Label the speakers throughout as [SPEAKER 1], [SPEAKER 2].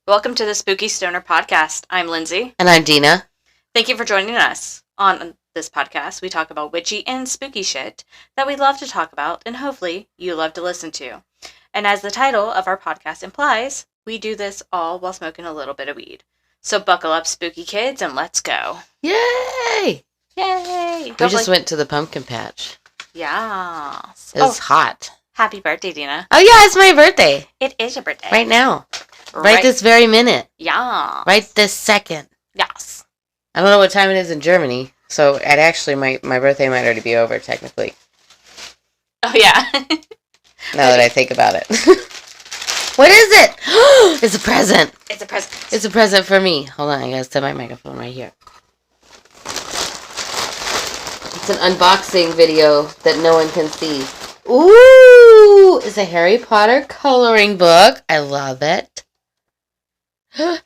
[SPEAKER 1] Welcome to the Spooky Stoner Podcast. I'm Lindsey.
[SPEAKER 2] And I'm Denah.
[SPEAKER 1] Thank you for joining us. On this podcast, we talk about witchy and spooky shit that we love to talk about and hopefully you love to listen to. And as the title of our podcast implies, we do this all while smoking a little bit of weed. So buckle up, spooky kids, and let's go.
[SPEAKER 2] Yay!
[SPEAKER 1] Yay!
[SPEAKER 2] We just went to the pumpkin patch.
[SPEAKER 1] Yes.
[SPEAKER 2] It was hot.
[SPEAKER 1] Happy birthday, Denah.
[SPEAKER 2] Oh yeah, it's my birthday.
[SPEAKER 1] It is your birthday.
[SPEAKER 2] Right now. Right this very minute.
[SPEAKER 1] Yeah.
[SPEAKER 2] Right this second.
[SPEAKER 1] Yes.
[SPEAKER 2] I don't know what time it is in Germany, so it actually my birthday might already be over, technically.
[SPEAKER 1] Oh, yeah.
[SPEAKER 2] Now that I think about it. What is it? It's a present.
[SPEAKER 1] It's a present.
[SPEAKER 2] It's a present for me. Hold on, I gotta set my microphone right here. It's an unboxing video that no one can see. Ooh! It's a Harry Potter coloring book. I love it. And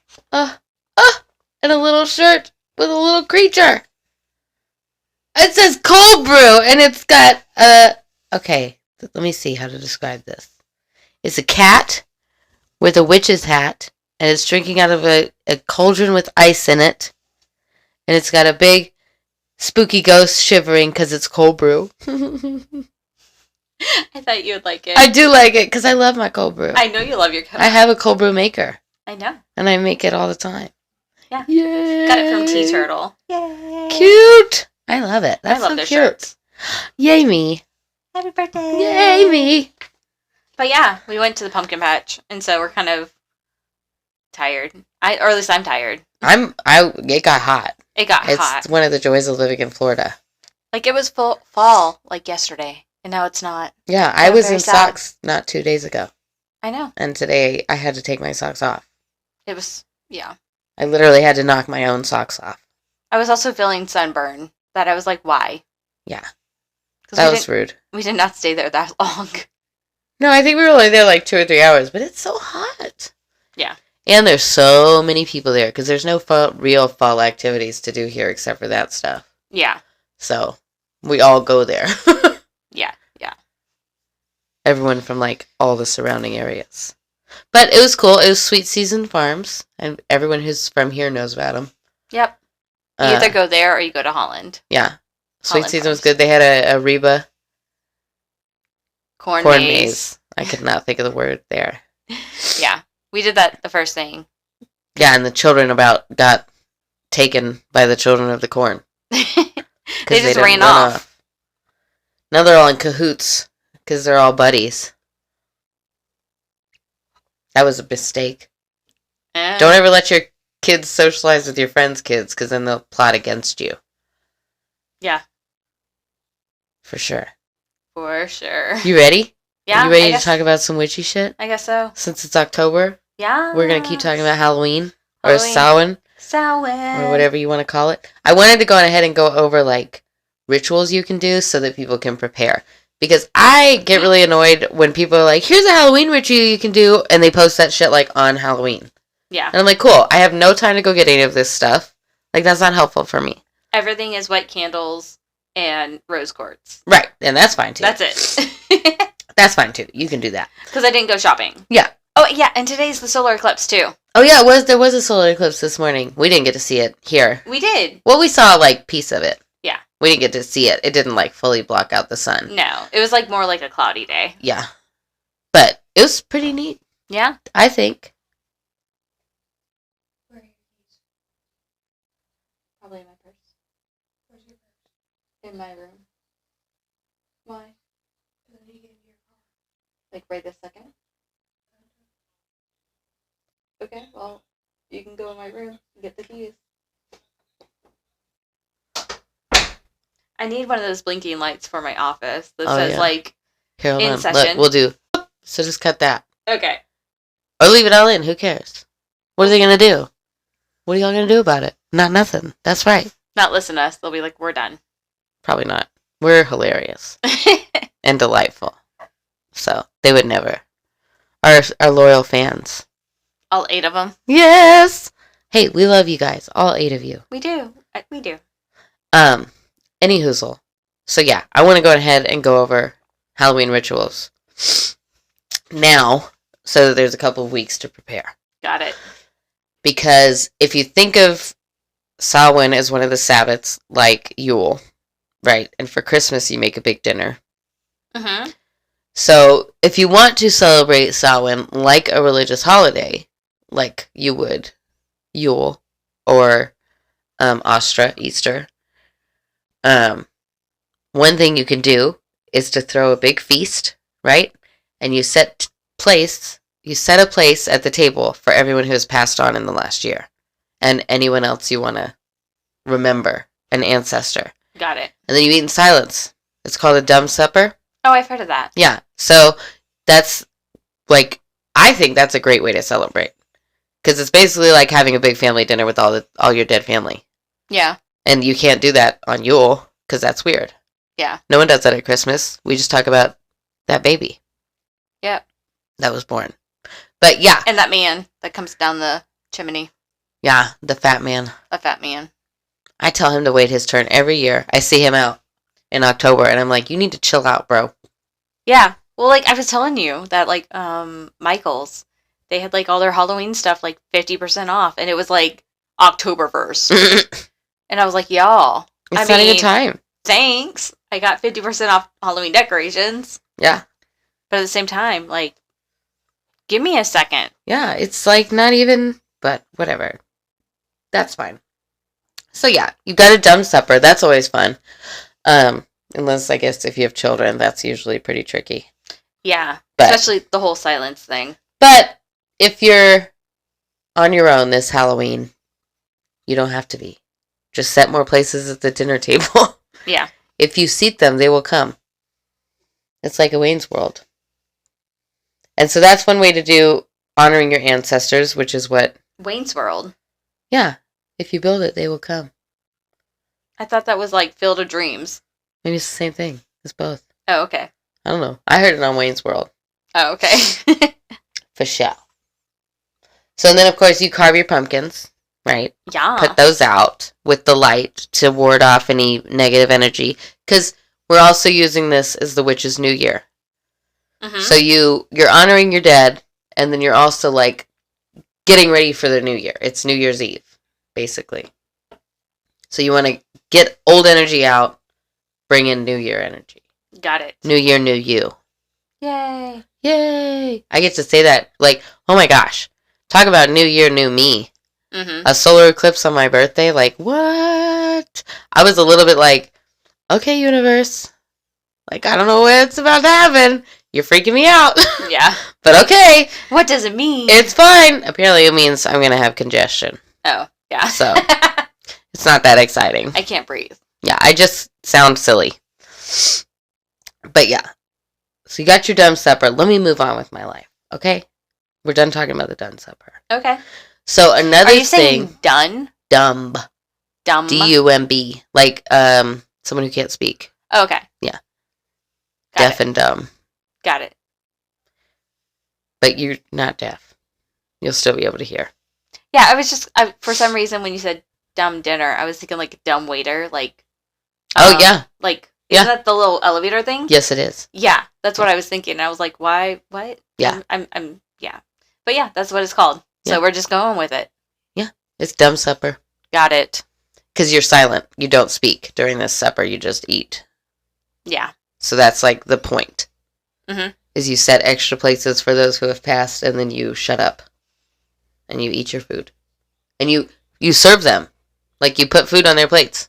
[SPEAKER 2] a little shirt with a little creature. It says cold brew, and it's got okay, let me see how to describe this. It's a cat with a witch's hat, and it's drinking out of a cauldron with ice in it. And it's got a big spooky ghost shivering because it's cold brew.
[SPEAKER 1] I thought you would like it.
[SPEAKER 2] I do like it because I love my cold brew.
[SPEAKER 1] I know you love your cold.
[SPEAKER 2] I have a cold brew maker.
[SPEAKER 1] I know.
[SPEAKER 2] And I make it all the time.
[SPEAKER 1] Yeah.
[SPEAKER 2] Yay.
[SPEAKER 1] Got it from Tea Turtle. Yay.
[SPEAKER 2] Cute. I love it. That's
[SPEAKER 1] I love
[SPEAKER 2] so
[SPEAKER 1] their
[SPEAKER 2] cute.
[SPEAKER 1] shirts.
[SPEAKER 2] Yay me.
[SPEAKER 1] Happy birthday.
[SPEAKER 2] Yay me.
[SPEAKER 1] But yeah, we went to the pumpkin patch, and so we're kind of tired. Or at least I'm tired.
[SPEAKER 2] It got hot.
[SPEAKER 1] It got hot.
[SPEAKER 2] It's one of the joys of living in Florida.
[SPEAKER 1] Like it was fall like yesterday, and now it's not.
[SPEAKER 2] Yeah,
[SPEAKER 1] So
[SPEAKER 2] I was
[SPEAKER 1] very
[SPEAKER 2] in
[SPEAKER 1] sad.
[SPEAKER 2] socks not 2 days ago.
[SPEAKER 1] I know.
[SPEAKER 2] And today I had to take my socks off.
[SPEAKER 1] It was, yeah.
[SPEAKER 2] I literally had to knock my own socks off.
[SPEAKER 1] I was also feeling sunburn, that I was like, why?
[SPEAKER 2] Yeah.
[SPEAKER 1] 'Cause
[SPEAKER 2] That was rude.
[SPEAKER 1] We did not stay there that long.
[SPEAKER 2] No, I think we were only there like 2 or 3 hours, but it's so hot.
[SPEAKER 1] Yeah. And
[SPEAKER 2] there's so many people there because there's no real fall activities to do here except for that stuff.
[SPEAKER 1] Yeah.
[SPEAKER 2] So we all go there.
[SPEAKER 1] Yeah.
[SPEAKER 2] Everyone from like all the surrounding areas. But it was cool. It was Sweet Season Farms, and everyone who's from here knows about them.
[SPEAKER 1] Yep. You either go there or you go to Holland.
[SPEAKER 2] Yeah. Sweet
[SPEAKER 1] Holland
[SPEAKER 2] Season was
[SPEAKER 1] Farms.
[SPEAKER 2] good. They had a Reba
[SPEAKER 1] Corn
[SPEAKER 2] corn
[SPEAKER 1] maze.
[SPEAKER 2] maze. I could not think of the word there.
[SPEAKER 1] Yeah. We did that the first thing.
[SPEAKER 2] Yeah, and the children got taken by the children of the corn.
[SPEAKER 1] They
[SPEAKER 2] 'Cause
[SPEAKER 1] just
[SPEAKER 2] didn't
[SPEAKER 1] ran
[SPEAKER 2] run
[SPEAKER 1] off.
[SPEAKER 2] Now they're all in cahoots because they're all buddies. That was a mistake. Don't ever let your kids socialize with your friends' kids because then they'll plot against you.
[SPEAKER 1] Yeah.
[SPEAKER 2] For sure.
[SPEAKER 1] For sure.
[SPEAKER 2] You ready?
[SPEAKER 1] Yeah.
[SPEAKER 2] You ready to talk about some witchy shit?
[SPEAKER 1] I guess so.
[SPEAKER 2] Since it's October,
[SPEAKER 1] Yeah.
[SPEAKER 2] we're going to keep talking about Halloween. Or
[SPEAKER 1] Halloween.
[SPEAKER 2] Samhain. Or whatever you want to call it. I wanted to go ahead and go over like rituals you can do so that people can prepare. Because I get really annoyed when people are like, here's a Halloween ritual you can do, and they post that shit like on Halloween.
[SPEAKER 1] Yeah.
[SPEAKER 2] And I'm like, cool, I have no time to go get any of this stuff. Like, that's not helpful for me.
[SPEAKER 1] Everything is white candles and rose quartz.
[SPEAKER 2] Right, and that's fine too.
[SPEAKER 1] That's it.
[SPEAKER 2] That's fine too. You can do that.
[SPEAKER 1] Because I didn't go shopping.
[SPEAKER 2] Yeah.
[SPEAKER 1] Oh, yeah, and today's the solar eclipse, too.
[SPEAKER 2] Oh yeah, there was a solar eclipse this morning. We didn't get to see it here.
[SPEAKER 1] We did.
[SPEAKER 2] Well, we saw like piece of it.
[SPEAKER 1] Yeah.
[SPEAKER 2] We didn't get to see it. It didn't like fully block out the sun.
[SPEAKER 1] No, it was like more like a cloudy day.
[SPEAKER 2] Yeah. But it was pretty neat.
[SPEAKER 1] Yeah.
[SPEAKER 2] I think.
[SPEAKER 1] Where are your keys? Probably in my purse. Where's your purse? In my room. Why? Because I need to get into your car. Like right this second? Okay, well, you can go in my room and get the keys. I need one of those blinking lights for my office that says,
[SPEAKER 2] yeah.
[SPEAKER 1] like,
[SPEAKER 2] Here, hold
[SPEAKER 1] in
[SPEAKER 2] on.
[SPEAKER 1] session.
[SPEAKER 2] Look, we'll do. So just cut that.
[SPEAKER 1] Okay.
[SPEAKER 2] Or leave it all in. Who cares? What are they going to do? What are y'all going to do about it? Not nothing. That's right.
[SPEAKER 1] Not listen to us. They'll be like, we're done.
[SPEAKER 2] Probably not. We're hilarious and delightful. So they would never. Our loyal fans.
[SPEAKER 1] All 8 of them.
[SPEAKER 2] Yes. Hey, we love you guys. All 8 of you.
[SPEAKER 1] We do. We do.
[SPEAKER 2] Any hoozle. So yeah, I want to go ahead and go over Halloween rituals now, so that there's a couple of weeks to prepare.
[SPEAKER 1] Got it.
[SPEAKER 2] Because if you think of Samhain as one of the Sabbats, like Yule, right? And for Christmas, you make a big dinner.
[SPEAKER 1] Mm-hmm.
[SPEAKER 2] So if you want to celebrate Samhain like a religious holiday, like you would Yule or Easter, one thing you can do is to throw a big feast, right? And you set a place at the table for everyone who has passed on in the last year. And anyone else you want to remember, an ancestor.
[SPEAKER 1] Got it.
[SPEAKER 2] And then you eat in silence. It's called a dumb supper.
[SPEAKER 1] Oh, I've heard of that.
[SPEAKER 2] Yeah. So that's like, I think that's a great way to celebrate. Because it's basically like having a big family dinner with all your dead family.
[SPEAKER 1] Yeah.
[SPEAKER 2] And you can't do that on Yule, because that's weird.
[SPEAKER 1] Yeah.
[SPEAKER 2] No one does that at Christmas. We just talk about that baby.
[SPEAKER 1] Yep.
[SPEAKER 2] That was born. But yeah.
[SPEAKER 1] And that man that comes down the chimney.
[SPEAKER 2] Yeah, the fat man.
[SPEAKER 1] A fat man.
[SPEAKER 2] I tell him to wait his turn every year. I see him out in October, and I'm like, you need to chill out, bro.
[SPEAKER 1] Yeah. Well, like, I was telling you that, like, Michael's, they had, like, all their Halloween stuff, like, 50% off, and it was, like, October 1st. And I was like, y'all.
[SPEAKER 2] It's not a good time.
[SPEAKER 1] Thanks. I got 50% off Halloween decorations.
[SPEAKER 2] Yeah.
[SPEAKER 1] But at the same time, like, give me a second.
[SPEAKER 2] Yeah, it's, like, not even, but whatever. That's fine. So, yeah, you got a dumb supper. That's always fun. Unless, I guess, if you have children, that's usually pretty tricky.
[SPEAKER 1] Yeah.
[SPEAKER 2] But,
[SPEAKER 1] especially the whole silence thing.
[SPEAKER 2] But if you're on your own this Halloween, you don't have to be. Just set more places at the dinner table.
[SPEAKER 1] Yeah.
[SPEAKER 2] If you seat them, they will come. It's like a Wayne's World. And so that's one way to do honoring your ancestors, which is what...
[SPEAKER 1] Wayne's World?
[SPEAKER 2] Yeah. If you build it, they will come.
[SPEAKER 1] I thought that was like Field of Dreams.
[SPEAKER 2] Maybe it's the same thing. It's both.
[SPEAKER 1] Oh, okay.
[SPEAKER 2] I don't know. I heard it on Wayne's World.
[SPEAKER 1] Oh, okay.
[SPEAKER 2] For sure. So then, of course, you carve your pumpkins, right?
[SPEAKER 1] Yeah.
[SPEAKER 2] Put those out with the light to ward off any negative energy. Because we're also using this as the witch's new year. Mm-hmm. So you're honoring your dead, and then you're also, like, getting ready for the new year. It's New Year's Eve, basically. So you want to get old energy out, bring in new year energy.
[SPEAKER 1] Got it.
[SPEAKER 2] New year, new you.
[SPEAKER 1] Yay.
[SPEAKER 2] Yay. I get to say that, like, oh my gosh. Talk about new year, new me.
[SPEAKER 1] Mm-hmm.
[SPEAKER 2] A solar eclipse on my birthday, like, what? I was a little bit like, okay, universe. Like, I don't know what's about to happen. You're freaking me out.
[SPEAKER 1] Yeah.
[SPEAKER 2] But okay.
[SPEAKER 1] What does it mean?
[SPEAKER 2] It's fine. Apparently it means I'm going to have congestion.
[SPEAKER 1] Oh, yeah.
[SPEAKER 2] So, it's not that exciting.
[SPEAKER 1] I can't breathe.
[SPEAKER 2] Yeah, I just sound silly. But yeah. So you got your dumb supper. Let me move on with my life, okay? We're done talking about the dumb supper.
[SPEAKER 1] Okay.
[SPEAKER 2] So another
[SPEAKER 1] Are you
[SPEAKER 2] thing...
[SPEAKER 1] saying done?
[SPEAKER 2] Dumb.
[SPEAKER 1] Dumb.
[SPEAKER 2] D-U-M-B. Like, someone who can't speak.
[SPEAKER 1] Oh, okay.
[SPEAKER 2] Yeah.
[SPEAKER 1] Got
[SPEAKER 2] Deaf
[SPEAKER 1] it.
[SPEAKER 2] and dumb.
[SPEAKER 1] Got it.
[SPEAKER 2] But you're not deaf. You'll still be able to hear.
[SPEAKER 1] Yeah, I was just... for some reason, when you said dumb dinner, I was thinking, like, dumb waiter, like...
[SPEAKER 2] Oh, yeah.
[SPEAKER 1] Like...
[SPEAKER 2] Yeah.
[SPEAKER 1] Is that the little elevator thing?
[SPEAKER 2] Yes, it is.
[SPEAKER 1] Yeah, that's what I was thinking. I was like, why? What?
[SPEAKER 2] Yeah.
[SPEAKER 1] I'm yeah. But yeah, that's what it's called. So we're just going with it.
[SPEAKER 2] Yeah. It's dumb supper.
[SPEAKER 1] Got it.
[SPEAKER 2] Because you're silent. You don't speak during this supper. You just eat.
[SPEAKER 1] Yeah.
[SPEAKER 2] So that's like the point.
[SPEAKER 1] Mm-hmm.
[SPEAKER 2] Is you set extra places for those who have passed, and then you shut up. And you eat your food. And you serve them. Like you put food on their plates.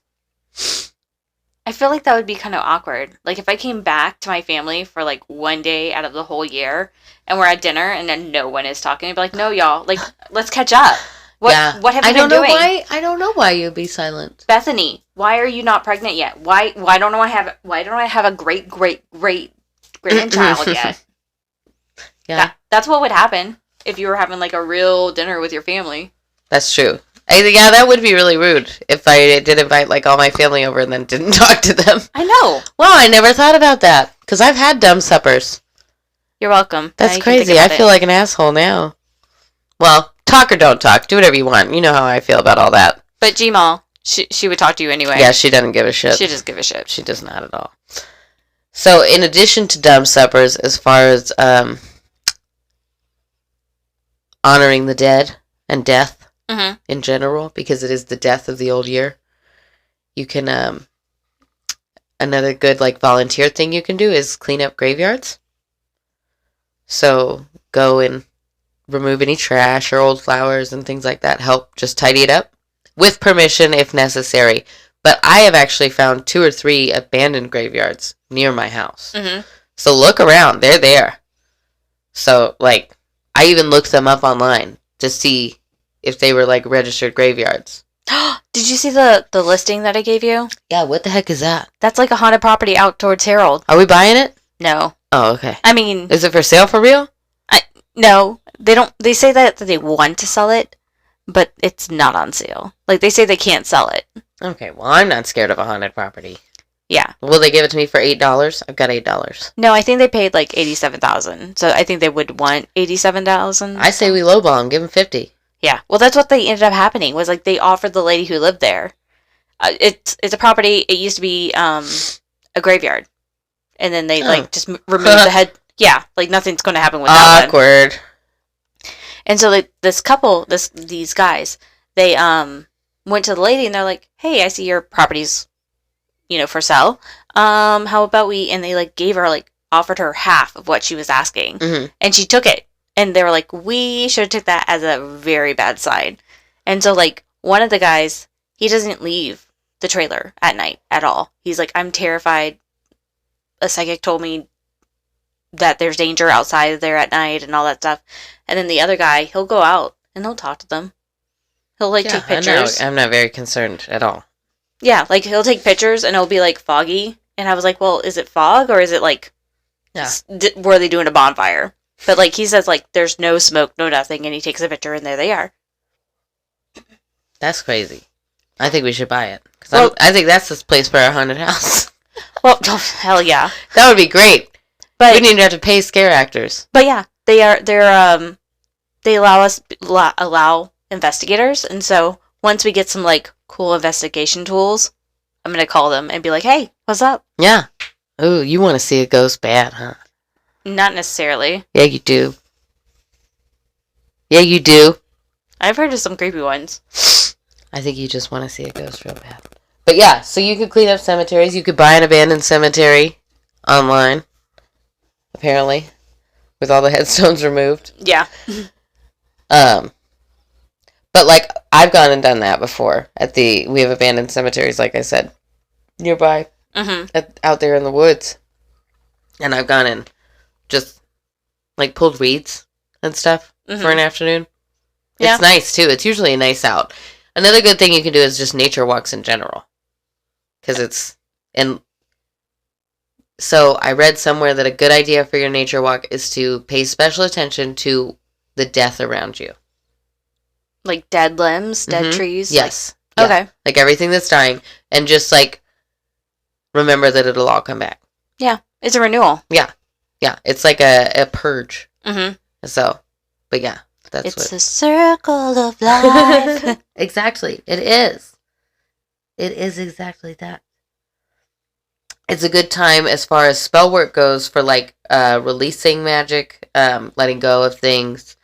[SPEAKER 1] I feel like that would be kind of awkward. Like, if I came back to my family for, like, one day out of the whole year, and we're at dinner, and then no one is talking, I'd be like, no, y'all, like, let's catch up. What have you been doing?
[SPEAKER 2] I don't know why you'd be silent.
[SPEAKER 1] Bethany, why are you not pregnant yet? Why don't I have a great grandchild yet?
[SPEAKER 2] Yeah.
[SPEAKER 1] That's what would happen if you were having, like, a real dinner with your family.
[SPEAKER 2] That's true. Yeah, that would be really rude if I did invite, like, all my family over and then didn't talk to them.
[SPEAKER 1] I know.
[SPEAKER 2] Well, I never thought about that, because I've had dumb suppers.
[SPEAKER 1] You're welcome.
[SPEAKER 2] That's crazy. I feel like an asshole now. Well, talk or don't talk. Do whatever you want. You know how I feel about all that.
[SPEAKER 1] But Gmal, she would talk to you anyway.
[SPEAKER 2] Yeah, she doesn't give a shit.
[SPEAKER 1] She doesn't give a shit.
[SPEAKER 2] She does not at all. So, in addition to dumb suppers, as far as honoring the dead and death, in general, because it is the death of the old year. You can, another good, like, volunteer thing you can do is clean up graveyards. So go and remove any trash or old flowers and things like that. Help just tidy it up with permission if necessary. But I have actually found 2 or 3 abandoned graveyards near my house. So look around. They're there. So, like, I even looked them up online to see if they were, like, registered graveyards.
[SPEAKER 1] Did you see the listing that I gave you?
[SPEAKER 2] Yeah, what the heck is that?
[SPEAKER 1] That's like a haunted property out towards Harold.
[SPEAKER 2] Are we buying it?
[SPEAKER 1] No.
[SPEAKER 2] Oh, okay.
[SPEAKER 1] I mean...
[SPEAKER 2] Is it for sale for real?
[SPEAKER 1] No. They don't... They say that they want to sell it, but it's not on sale. Like, they say they can't sell it.
[SPEAKER 2] Okay, well, I'm not scared of a haunted property.
[SPEAKER 1] Yeah.
[SPEAKER 2] Will they give it to me for $8? I've got $8.
[SPEAKER 1] No, I think they paid like $87,000. So I think they would want $87,000.
[SPEAKER 2] I say we lowball them. Give them $50.
[SPEAKER 1] Yeah. Well, that's what they ended up happening. Was like they offered the lady who lived there. It's a property. It used to be a graveyard, and then they like just removed the head. Yeah, like nothing's going to happen with that.
[SPEAKER 2] Awkward.
[SPEAKER 1] And so like this couple, these guys, they went to the lady and they're like, "Hey, I see your property's, for sale. How about we?" And they like gave her like offered her half of what she was asking, and she took it. And they were like, "We should have took that as a very bad sign." And so like one of the guys, he doesn't leave the trailer at night at all. He's like, "I'm terrified. A psychic told me that there's danger outside of there at night and all that stuff." And then the other guy, he'll go out and he'll talk to them. He'll like take pictures.
[SPEAKER 2] I'm not very concerned at all.
[SPEAKER 1] Yeah, like he'll take pictures and it'll be like foggy. And I was like, well, is it fog or is it like, were they doing a bonfire? But like he says, like there's no smoke, no nothing, and he takes a picture and there they are.
[SPEAKER 2] That's crazy. I think we should buy it. Well, I think that's this place for our haunted house.
[SPEAKER 1] Well, hell yeah,
[SPEAKER 2] that would be great.
[SPEAKER 1] But
[SPEAKER 2] we didn't even have to pay scare actors.
[SPEAKER 1] But yeah, they allow investigators, and so once we get some like cool investigation tools, I'm gonna call them and be like, "Hey, what's up?"
[SPEAKER 2] Yeah. Ooh, you want to see a ghost bad, huh?
[SPEAKER 1] Not necessarily.
[SPEAKER 2] Yeah, you do. Yeah, you do.
[SPEAKER 1] I've heard of some creepy ones.
[SPEAKER 2] I think you just want to see a ghost real bad. But yeah, so you could clean up cemeteries. You could buy an abandoned cemetery online, apparently, with all the headstones removed.
[SPEAKER 1] Yeah.
[SPEAKER 2] But like I've gone and done that before. We have abandoned cemeteries, like I said, nearby, out there in the woods, and I've gone and just like pulled weeds and stuff for an afternoon. Yeah. It's nice too. It's usually nice out. Another good thing you can do is just nature walks in general, because so I read somewhere that a good idea for your nature walk is to pay special attention to the death around you. Like
[SPEAKER 1] dead limbs, dead trees?
[SPEAKER 2] Yes.
[SPEAKER 1] Like, yeah. Okay.
[SPEAKER 2] Like everything that's dying, and just like remember that it'll all come back.
[SPEAKER 1] Yeah. It's a renewal.
[SPEAKER 2] Yeah. Yeah. It's like a purge. So, but yeah.
[SPEAKER 1] It's a circle of life.
[SPEAKER 2] Exactly. It is. It is exactly that. It's a good time as far as spell work goes for like releasing magic, letting go of things.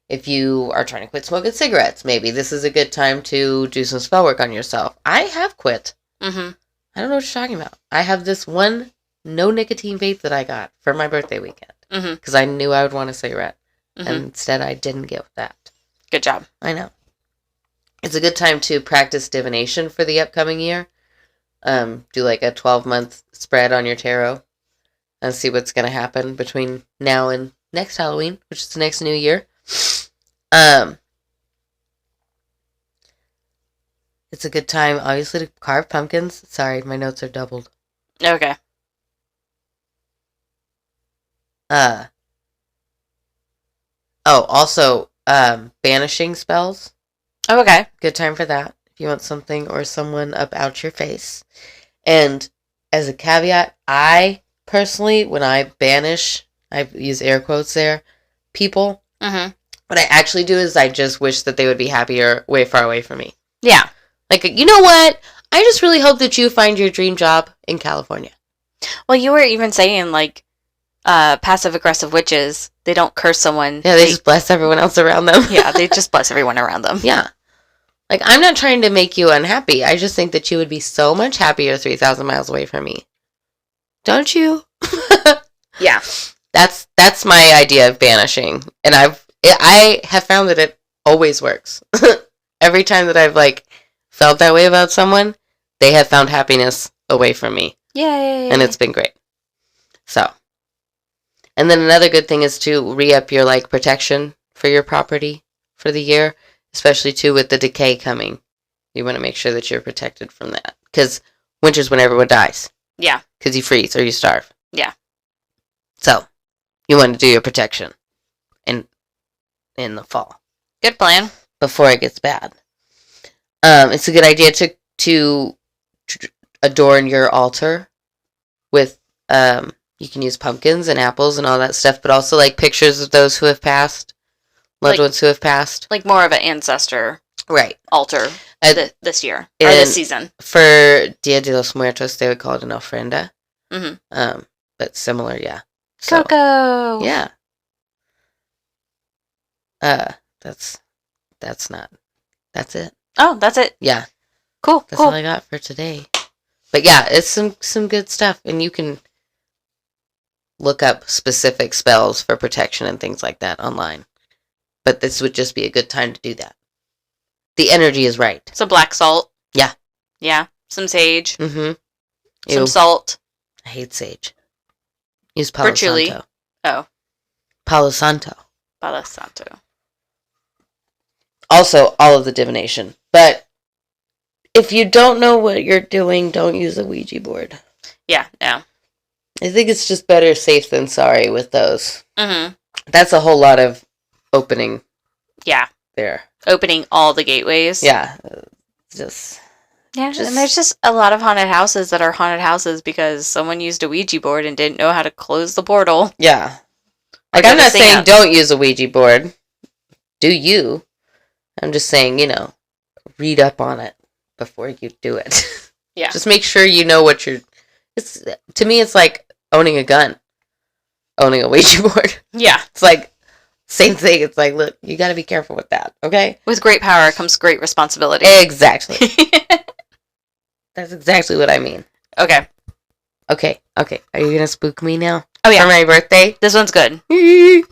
[SPEAKER 2] If you are trying to quit smoking cigarettes, maybe this is a good time to do some spell work on yourself. I have quit. I don't know what you're talking about. I have this one no nicotine vape that I got for my birthday weekend because I knew I would want a cigarette. And instead I didn't get that.
[SPEAKER 1] Good job.
[SPEAKER 2] I know. It's a good time to practice divination for the upcoming year. Do like a 12-month spread on your tarot and see what's going to happen between now and next Halloween, which is the next new year. It's a good time, obviously, to carve pumpkins. Sorry, my notes are doubled.
[SPEAKER 1] Okay.
[SPEAKER 2] Also, banishing spells.
[SPEAKER 1] Oh, okay.
[SPEAKER 2] Good time for that. If you want something or someone up out your face. And as a caveat, I personally, when I banish, I use air quotes there, people, what I actually do is I just wish that they would be happier way far away from me.
[SPEAKER 1] Yeah.
[SPEAKER 2] Like, you know what? I just really hope that you find your dream job in California.
[SPEAKER 1] Well, you were even saying, like, passive-aggressive witches, they don't curse someone.
[SPEAKER 2] Yeah, they just bless everyone else around them.
[SPEAKER 1] Yeah, they just bless everyone around them.
[SPEAKER 2] Yeah. Like, I'm not trying to make you unhappy. I just think that you would be so much happier 3,000 miles away from me. Don't you?
[SPEAKER 1] Yeah.
[SPEAKER 2] That's my idea of banishing. And I have found that it always works. Every time that I've, like, felt that way about someone, they have found happiness away from me.
[SPEAKER 1] Yay.
[SPEAKER 2] And it's been great. So. And then another good thing is to re-up your, like, protection for your property for the year. Especially, too, with the decay coming. You want to make sure that you're protected from that. Because winter's when everyone dies.
[SPEAKER 1] Yeah.
[SPEAKER 2] Because you freeze or you starve.
[SPEAKER 1] Yeah.
[SPEAKER 2] So, you want to do your protection in the fall.
[SPEAKER 1] Good plan.
[SPEAKER 2] Before it gets bad. It's a good idea to adorn your altar with, you can use pumpkins and apples and all that stuff, but also, like, pictures of those who have passed. Loved ones who have passed.
[SPEAKER 1] Like more of an ancestor altar this year. Or this season.
[SPEAKER 2] For Dia de los Muertos, they would call it an ofrenda.
[SPEAKER 1] Mm-hmm.
[SPEAKER 2] But similar, yeah.
[SPEAKER 1] So, Coco!
[SPEAKER 2] Yeah. That's it.
[SPEAKER 1] Oh, that's it?
[SPEAKER 2] Yeah.
[SPEAKER 1] Cool,
[SPEAKER 2] That's all I got for today. But yeah, it's some good stuff. And you can look up specific spells for protection and things like that online. But this would just be a good time to do that. The energy is right.
[SPEAKER 1] Some black salt.
[SPEAKER 2] Yeah.
[SPEAKER 1] Yeah. Some sage.
[SPEAKER 2] Mm-hmm.
[SPEAKER 1] Some salt.
[SPEAKER 2] I hate sage. Use Palo
[SPEAKER 1] Virtually.
[SPEAKER 2] Santo.
[SPEAKER 1] Oh.
[SPEAKER 2] Palo Santo.
[SPEAKER 1] Palo Santo.
[SPEAKER 2] Also, all of the divination. But if you don't know what you're doing, don't use a Ouija board.
[SPEAKER 1] Yeah, no.
[SPEAKER 2] I think it's just better safe than sorry with those.
[SPEAKER 1] Mm-hmm.
[SPEAKER 2] That's a whole lot of opening.
[SPEAKER 1] Yeah.
[SPEAKER 2] There.
[SPEAKER 1] Opening all the gateways.
[SPEAKER 2] Yeah.
[SPEAKER 1] And there's just a lot of haunted houses that are haunted houses because someone used a Ouija board and didn't know how to close the portal.
[SPEAKER 2] Yeah. Like, I'm not saying don't use a Ouija board. Do you? I'm just saying, read up on it before you do it.
[SPEAKER 1] Yeah.
[SPEAKER 2] Just make sure you know what to me, it's like owning a gun. Owning a Ouija board.
[SPEAKER 1] Yeah.
[SPEAKER 2] It's like, same thing. It's like, look, you got to be careful with that, okay?
[SPEAKER 1] With great power comes great responsibility.
[SPEAKER 2] Exactly. That's exactly what I mean.
[SPEAKER 1] Okay.
[SPEAKER 2] Okay. Are you going to spook me now?
[SPEAKER 1] Oh, yeah.
[SPEAKER 2] For my birthday?
[SPEAKER 1] This one's good.
[SPEAKER 2] Okay.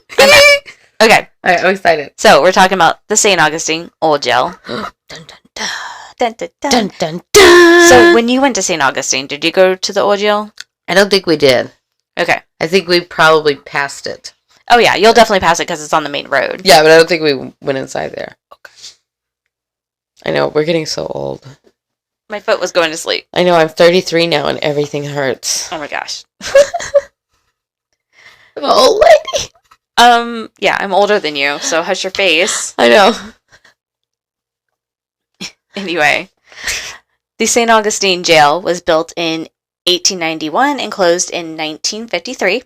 [SPEAKER 1] All
[SPEAKER 2] right, I'm excited.
[SPEAKER 1] So, we're talking about the St. Augustine Old Jail.
[SPEAKER 2] Dun, dun, dun.
[SPEAKER 1] Dun, dun, dun.
[SPEAKER 2] Dun, dun, dun.
[SPEAKER 1] So, when you went to St. Augustine, did you go to the Old Jail?
[SPEAKER 2] I don't think we did.
[SPEAKER 1] Okay.
[SPEAKER 2] I think we probably passed it.
[SPEAKER 1] Oh, yeah. You'll definitely pass it because it's on the main road.
[SPEAKER 2] Yeah, but I don't think we went inside there. Okay. I know, we're getting so old.
[SPEAKER 1] My foot was going to sleep.
[SPEAKER 2] I know, I'm 33 now and everything hurts.
[SPEAKER 1] Oh, my gosh.
[SPEAKER 2] I'm an old lady.
[SPEAKER 1] Yeah, I'm older than you, so hush your face.
[SPEAKER 2] I know.
[SPEAKER 1] Anyway, the St. Augustine Jail was built in 1891 and closed in 1953.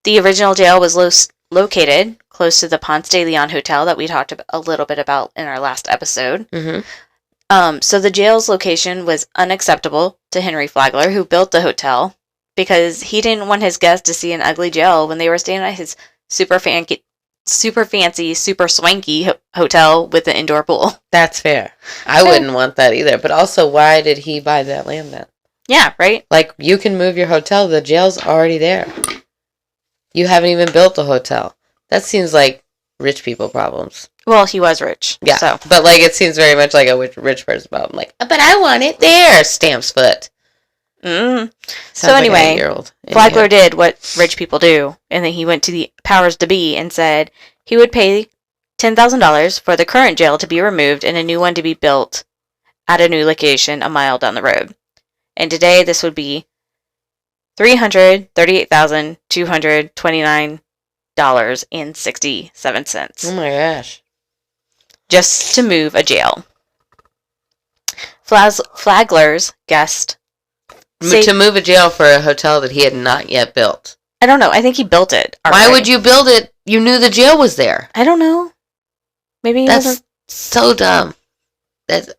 [SPEAKER 1] The original jail was located close to the Ponce de Leon Hotel that we talked a little bit about in our last episode.
[SPEAKER 2] Mm-hmm.
[SPEAKER 1] So the jail's location was unacceptable to Henry Flagler, who built the hotel, because he didn't want his guests to see an ugly jail when they were staying at his super fancy, super swanky hotel with the indoor pool.
[SPEAKER 2] That's fair. I wouldn't want that either. But also, why did he buy that land then?
[SPEAKER 1] Yeah, right?
[SPEAKER 2] Like, you can move your hotel. The jail's already there. You haven't even built the hotel. That seems like rich people problems.
[SPEAKER 1] Well, he was rich.
[SPEAKER 2] Yeah.
[SPEAKER 1] So.
[SPEAKER 2] But, like, it seems very much like a rich person problem. Like, but I want it there. Stamps foot.
[SPEAKER 1] So anyway, Flagler did what rich people do, and then he went to the powers to be and said he would pay $10,000 for the current jail to be removed and a new one to be built at a new location a mile down the road. And today this would be $338,229.67.
[SPEAKER 2] Oh my gosh.
[SPEAKER 1] Just to move a jail. Flagler's guest.
[SPEAKER 2] To move a jail for a hotel that he had not yet built.
[SPEAKER 1] I don't know. I think he built it.
[SPEAKER 2] Why would you build it? You knew the jail was there.
[SPEAKER 1] I don't know. Maybe he
[SPEAKER 2] That's
[SPEAKER 1] wasn't.
[SPEAKER 2] So dumb.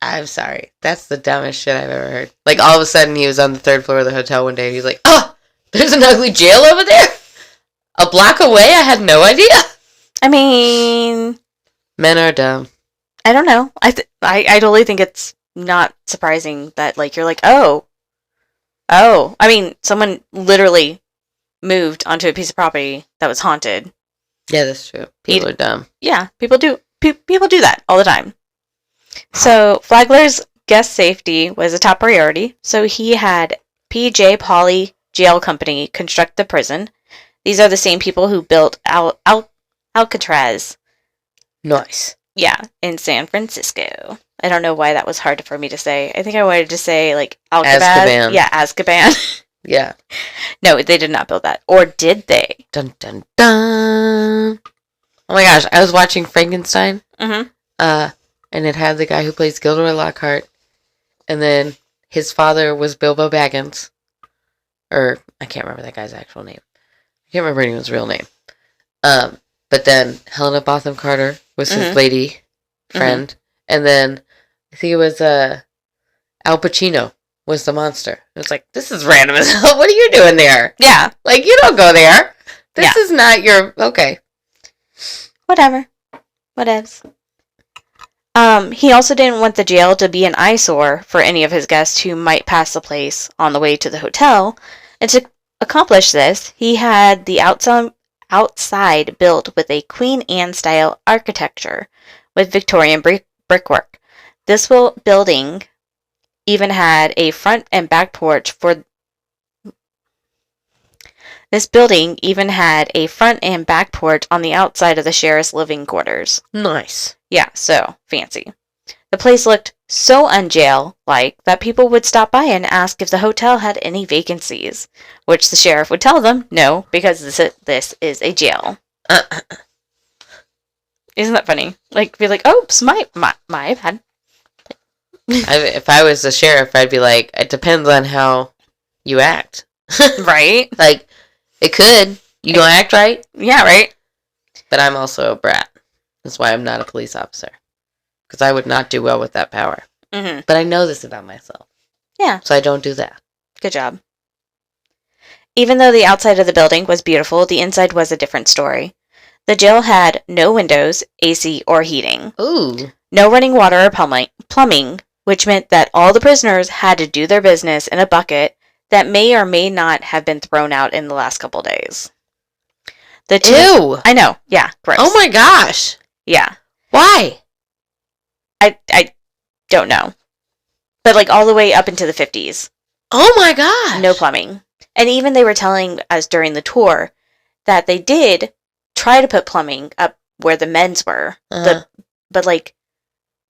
[SPEAKER 2] I'm sorry. That's the dumbest shit I've ever heard. Like, all of a sudden, he was on the third floor of the hotel one day, and he's like, oh, there's an ugly jail over there? A block away? I had no idea.
[SPEAKER 1] I mean...
[SPEAKER 2] Men are dumb.
[SPEAKER 1] I don't know. I totally think it's not surprising that, like, you're like, oh. I mean, someone literally moved onto a piece of property that was haunted.
[SPEAKER 2] Yeah, that's true. People are dumb.
[SPEAKER 1] Yeah, people do that all the time. So Flagler's guest safety was a top priority, so he had P.J. Pauley Jail Company construct the prison. These are the same people who built Alcatraz.
[SPEAKER 2] Nice.
[SPEAKER 1] Yeah, in San Francisco. I don't know why that was hard for me to say. I think I wanted to say, like, Alcatraz.
[SPEAKER 2] Azkaban.
[SPEAKER 1] Yeah, Azkaban.
[SPEAKER 2] Yeah.
[SPEAKER 1] No, they did not build that. Or did they?
[SPEAKER 2] Dun, dun, dun. Oh my gosh, I was watching Frankenstein.
[SPEAKER 1] Mm-hmm.
[SPEAKER 2] And it had the guy who plays Gilderoy Lockhart. And then his father was Bilbo Baggins. Or, I can't remember that guy's actual name. I can't remember anyone's real name. But then Helena Bonham Carter was his lady friend. Mm-hmm. And then I think it was Al Pacino was the monster. It was like, this is random as hell. What are you doing there?
[SPEAKER 1] Yeah.
[SPEAKER 2] Like, you don't go there. This is not your... Okay.
[SPEAKER 1] Whatever. Whatevs. He also didn't want the jail to be an eyesore for any of his guests who might pass the place on the way to the hotel. And to accomplish this, he had the outside built with a Queen Anne-style architecture with Victorian brickwork. This building even had a front and back porch on the outside of the sheriff's living quarters.
[SPEAKER 2] Nice.
[SPEAKER 1] Yeah, so fancy. The place looked so unjail-like that people would stop by and ask if the hotel had any vacancies, which the sheriff would tell them, no, because this is a jail. Isn't that funny? Like, be like, oops, my bad.
[SPEAKER 2] If I was the sheriff, I'd be like, it depends on how you act.
[SPEAKER 1] Right?
[SPEAKER 2] Like, it could. You gonna act right?
[SPEAKER 1] Yeah, right?
[SPEAKER 2] But I'm also a brat. That's why I'm not a police officer. Because I would not do well with that power.
[SPEAKER 1] Mm-hmm.
[SPEAKER 2] But I know this about myself.
[SPEAKER 1] Yeah.
[SPEAKER 2] So I don't do that.
[SPEAKER 1] Good job. Even though the outside of the building was beautiful, the inside was a different story. The jail had no windows, AC, or heating.
[SPEAKER 2] Ooh.
[SPEAKER 1] No running water or plumbing, which meant that all the prisoners had to do their business in a bucket that may or may not have been thrown out in the last couple days.
[SPEAKER 2] Ew!
[SPEAKER 1] I know. Yeah, gross.
[SPEAKER 2] Oh my gosh!
[SPEAKER 1] Yeah.
[SPEAKER 2] Why?
[SPEAKER 1] I don't know. But, like, all the way up into the 50s.
[SPEAKER 2] Oh my gosh!
[SPEAKER 1] No plumbing. And even they were telling us during the tour that they did try to put plumbing up where the men's were. But, like,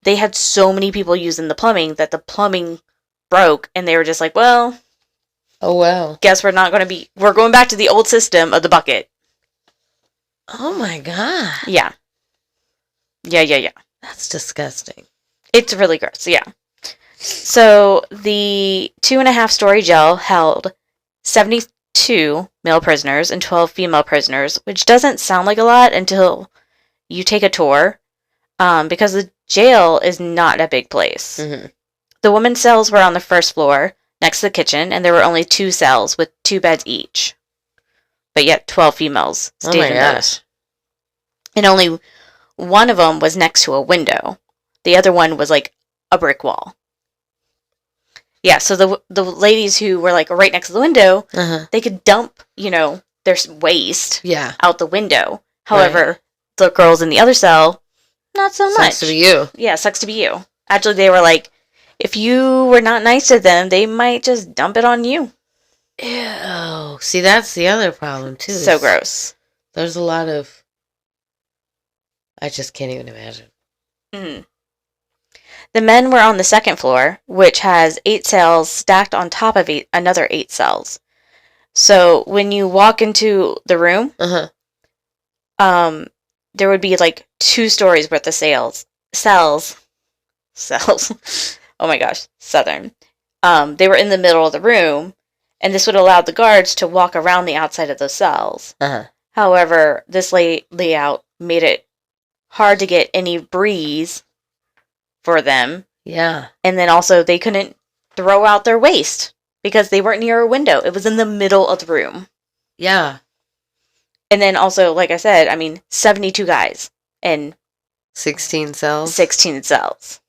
[SPEAKER 1] they had so many people using the plumbing that the plumbing broke, and they were just like, well...
[SPEAKER 2] Oh, well.
[SPEAKER 1] Guess we're going back to the old system of the bucket.
[SPEAKER 2] Oh my god.
[SPEAKER 1] Yeah. Yeah.
[SPEAKER 2] That's disgusting.
[SPEAKER 1] It's really gross, yeah. So, the 2.5-story jail held 72 male prisoners and 12 female prisoners, which doesn't sound like a lot until you take a tour, because the jail is not a big place.
[SPEAKER 2] Mm-hmm.
[SPEAKER 1] The women's cells were on the first floor, next to the kitchen, and there were only 2 cells with 2 beds each. But yet, 12 females stayed in those. And only one of them was next to a window. The other one was, like, a brick wall. Yeah, so the ladies who were, like, right next to the window, they could dump, their waste out the window. However, the girls in the other cell, not so much.
[SPEAKER 2] Sucks to be you.
[SPEAKER 1] Yeah, sucks to be you. Actually, they were like, if you were not nice to them, they might just dump it on you.
[SPEAKER 2] Ew. See, that's the other problem, too.
[SPEAKER 1] So gross.
[SPEAKER 2] There's a lot of... I just can't even imagine.
[SPEAKER 1] Mm-hmm. The men were on the second floor, which has 8 cells stacked on top of another 8 cells. So when you walk into the room, there would be like 2 stories worth of cells. Oh my gosh, Southern. They were in the middle of the room, and this would allow the guards to walk around the outside of those cells. However, this layout made it hard to get any breeze for them.
[SPEAKER 2] Yeah.
[SPEAKER 1] And then also they couldn't throw out their waste because they weren't near a window. It was in the middle of the room.
[SPEAKER 2] Yeah.
[SPEAKER 1] And then also, like I said, 72 guys and
[SPEAKER 2] 16 cells?
[SPEAKER 1] 16 cells.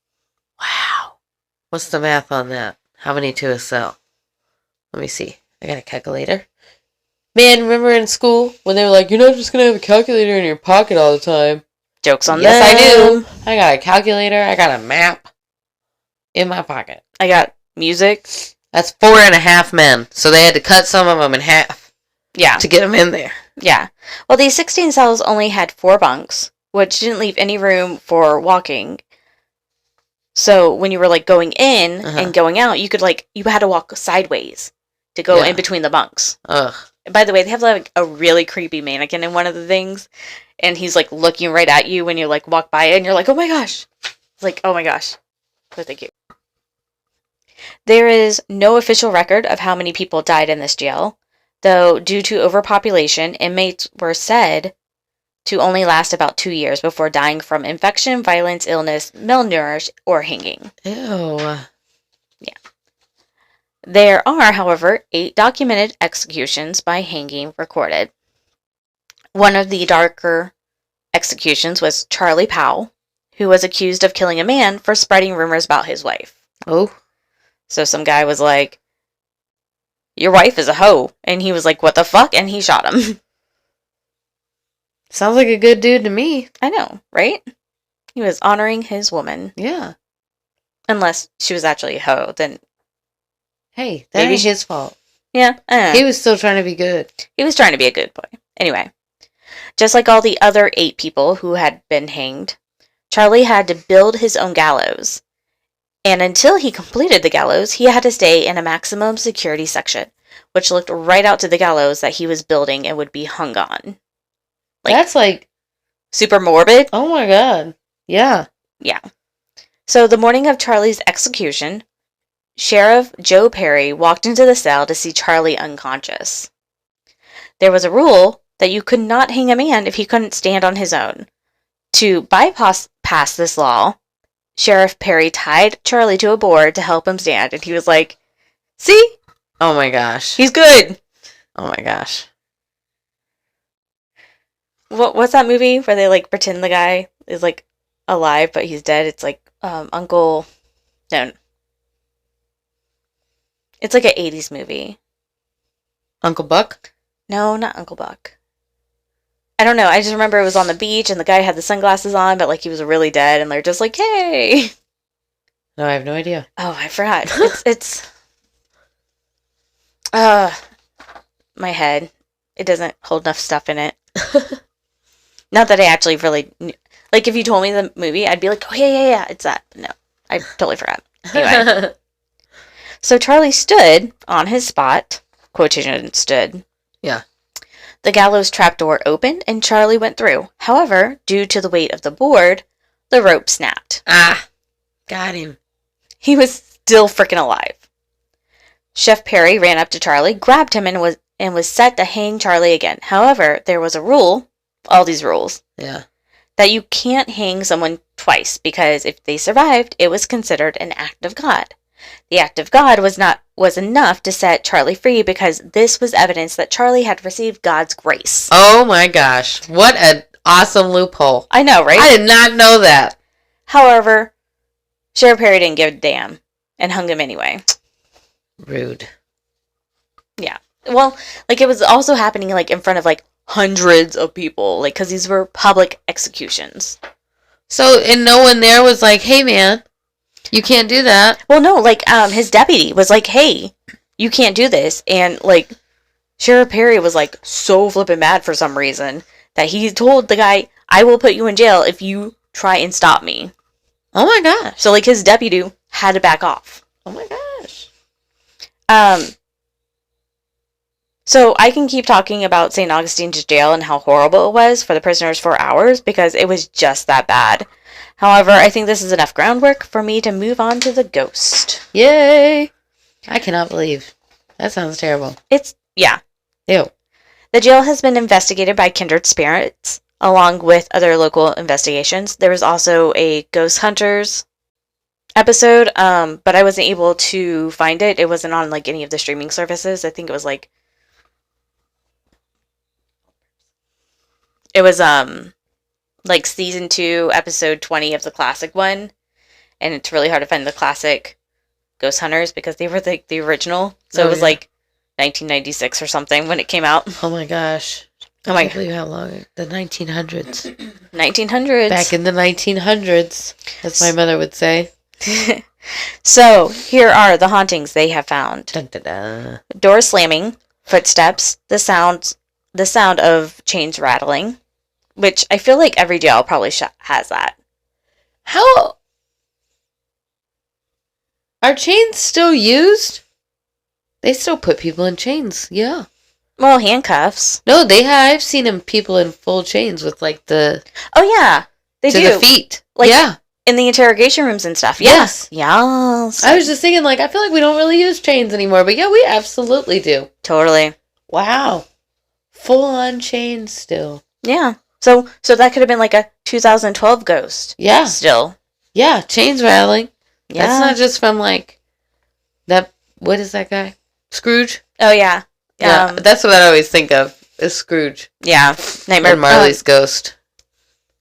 [SPEAKER 2] Wow. What's the math on that? How many to a cell? Let me see. I got a calculator. Man, remember in school when they were like, you're not just going to have a calculator in your pocket all the time?
[SPEAKER 1] Joke's on
[SPEAKER 2] yes,
[SPEAKER 1] them.
[SPEAKER 2] I do. I got a calculator. I got a map in my pocket.
[SPEAKER 1] I got music.
[SPEAKER 2] That's 4.5 men. So they had to cut some of them in half.
[SPEAKER 1] Yeah.
[SPEAKER 2] To get them in there.
[SPEAKER 1] Yeah. Well, these 16 cells only had 4 bunks, which didn't leave any room for walking. So when you were like going in and going out, you could you had to walk sideways to go in between the bunks.
[SPEAKER 2] Ugh.
[SPEAKER 1] By the way, they have like a really creepy mannequin in one of the things, and he's like looking right at you when you like walk by it, and you're like, oh my gosh. It's like, oh my gosh. But thank you. There is no official record of how many people died in this jail, though due to overpopulation, inmates were said to only last about 2 years before dying from infection, violence, illness, malnourished, or hanging.
[SPEAKER 2] Ew.
[SPEAKER 1] Yeah. There are, however, 8 documented executions by hanging recorded. One of the darker executions was Charlie Powell, who was accused of killing a man for spreading rumors about his wife.
[SPEAKER 2] Oh.
[SPEAKER 1] So some guy was like, your wife is a hoe. And he was like, what the fuck? And he shot him.
[SPEAKER 2] Sounds like a good dude to me.
[SPEAKER 1] I know, right? He was honoring his woman.
[SPEAKER 2] Yeah.
[SPEAKER 1] Unless she was actually a hoe, then...
[SPEAKER 2] Hey, that ain't his fault.
[SPEAKER 1] Yeah, I don't know.
[SPEAKER 2] He was still trying to be good.
[SPEAKER 1] He was trying to be a good boy. Anyway, just like all the other 8 people who had been hanged, Charlie had to build his own gallows. And until he completed the gallows, he had to stay in a maximum security section, which looked right out to the gallows that he was building and would be hung on.
[SPEAKER 2] That's like...
[SPEAKER 1] super morbid.
[SPEAKER 2] Oh my god. Yeah.
[SPEAKER 1] Yeah. So the morning of Charlie's execution, Sheriff Joe Perry walked into the cell to see Charlie unconscious. There was a rule that you could not hang a man if he couldn't stand on his own. To bypass this law, Sheriff Perry tied Charlie to a board to help him stand, and he was like, see?
[SPEAKER 2] Oh my gosh.
[SPEAKER 1] He's good.
[SPEAKER 2] Oh my gosh.
[SPEAKER 1] What's that movie where they like pretend the guy is like alive but he's dead? It's like Uncle... No. It's like an 80s movie.
[SPEAKER 2] Uncle Buck?
[SPEAKER 1] No, not Uncle Buck. I don't know. I just remember it was on the beach and the guy had the sunglasses on, but like he was really dead, and they're just like, hey.
[SPEAKER 2] No, I have no idea.
[SPEAKER 1] Oh, I forgot. It's my head. It doesn't hold enough stuff in it. Not that I actually really knew. Like, if you told me the movie, I'd be like, oh, yeah, it's that. But no, I totally forgot. Anyway. So Charlie stood on his spot. Quotation stood.
[SPEAKER 2] Yeah.
[SPEAKER 1] The gallows trapdoor opened, and Charlie went through. However, due to the weight of the board, the rope snapped.
[SPEAKER 2] Ah, got him.
[SPEAKER 1] He was still freaking alive. Chef Perry ran up to Charlie, grabbed him, and was set to hang Charlie again. However, there was a rule, all these rules, that you can't hang someone twice, because if they survived, it was considered an act of God. The act of God was enough to set Charlie free, because this was evidence that Charlie had received God's grace.
[SPEAKER 2] Oh my gosh. What an awesome loophole.
[SPEAKER 1] I know, right?
[SPEAKER 2] I did not know that.
[SPEAKER 1] However, Sheriff Perry didn't give a damn and hung him anyway.
[SPEAKER 2] Rude.
[SPEAKER 1] Yeah. Well, like, it was also happening like in front of like hundreds of people, like, because these were public executions.
[SPEAKER 2] So, and no one there was like, hey man, you can't do that.
[SPEAKER 1] Well, no, like, his deputy was like, hey, you can't do this. And, like, Sheriff Perry was, like, so flippin' mad for some reason that he told the guy, I will put you in jail if you try and stop me.
[SPEAKER 2] Oh my gosh.
[SPEAKER 1] So, like, his deputy had to back off.
[SPEAKER 2] Oh my gosh.
[SPEAKER 1] So I can keep talking about St. Augustine's jail and how horrible it was for the prisoners for hours, because it was just that bad. However, I think this is enough groundwork for me to move on to the ghost.
[SPEAKER 2] Yay! I cannot believe. That sounds terrible.
[SPEAKER 1] Yeah.
[SPEAKER 2] Ew.
[SPEAKER 1] The jail has been investigated by kindred spirits, along with other local investigations. There was also a Ghost Hunters episode, but I wasn't able to find it. It wasn't on, like, any of the streaming services. I think it was, like... It was, like season 2, episode 20 of the classic one. And it's really hard to find the classic Ghost Hunters because they were the original. So it was like 1996 or something when it came out.
[SPEAKER 2] Oh my gosh. I can't believe how long. The 1900s.
[SPEAKER 1] 1900s.
[SPEAKER 2] Back in the 1900s, as my mother would say.
[SPEAKER 1] So, here are the hauntings they have found.
[SPEAKER 2] Dun, dun, dun.
[SPEAKER 1] Door slamming, footsteps, the sound of chains rattling, which I feel like every jail probably has that.
[SPEAKER 2] How are chains still used? They still put people in chains, yeah.
[SPEAKER 1] Well, handcuffs.
[SPEAKER 2] No, they have. I've seen people in full chains with like the...
[SPEAKER 1] Oh, yeah. They do.
[SPEAKER 2] To the feet.
[SPEAKER 1] Like,
[SPEAKER 2] yeah.
[SPEAKER 1] In the interrogation rooms and stuff.
[SPEAKER 2] Yes.
[SPEAKER 1] Yes.
[SPEAKER 2] I was just thinking, like, I feel like we don't really use chains anymore, but yeah, we absolutely do.
[SPEAKER 1] Totally.
[SPEAKER 2] Wow. Full on chains still.
[SPEAKER 1] Yeah. So that could have been like a 2012 ghost.
[SPEAKER 2] Yeah.
[SPEAKER 1] Still.
[SPEAKER 2] Yeah, chains rattling.
[SPEAKER 1] Yeah.
[SPEAKER 2] That's not just from like that. What is that guy? Scrooge.
[SPEAKER 1] Oh yeah.
[SPEAKER 2] Yeah, that's what I always think of is Scrooge.
[SPEAKER 1] Yeah. Nightmare.
[SPEAKER 2] Or Marley's ghost.